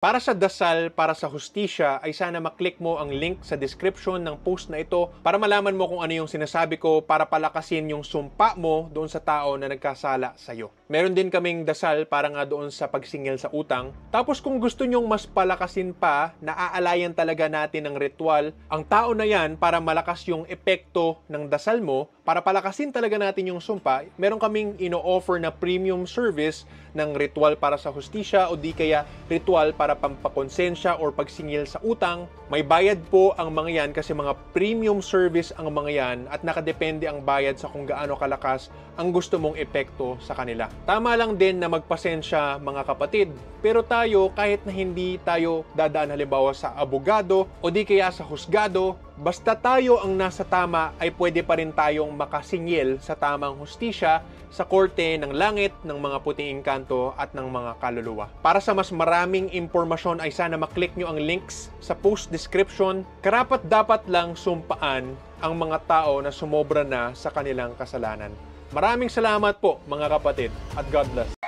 Para sa dasal, para sa hustisya, ay sana maklik mo ang link sa description ng post na ito para malaman mo kung ano yung sinasabi ko para palakasin yung sumpa mo doon sa tao na nagkasala sa'yo. Meron din kaming dasal para nga doon sa pagsingil sa utang. Tapos kung gusto nyong mas palakasin pa, naaalayan talaga natin ng ritual ang tao na yan para malakas yung epekto ng dasal mo, para palakasin talaga natin yung sumpa, meron kaming ino-offer na premium service ng ritual para sa hustisya o di kaya ritual para pampakonsensya or pagsingil sa utang. May bayad po ang mga yan kasi mga premium service ang mga yan at nakadepende ang bayad sa kung gaano kalakas ang gusto mong epekto sa kanila. Tama lang din na magpasensya mga kapatid, pero tayo kahit na hindi tayo dadaan halimbawa sa abogado o di kaya sa husgado, basta tayo ang nasa tama ay pwede pa rin tayong makasingil sa tamang hustisya sa korte ng langit, ng mga puting engkanto at ng mga kaluluwa. Para sa mas maraming impormasyon ay sana maklik nyo ang links sa post description. Karapat dapat lang sumpaan ang mga tao na sumobra na sa kanilang kasalanan. Maraming salamat po mga kapatid at God bless.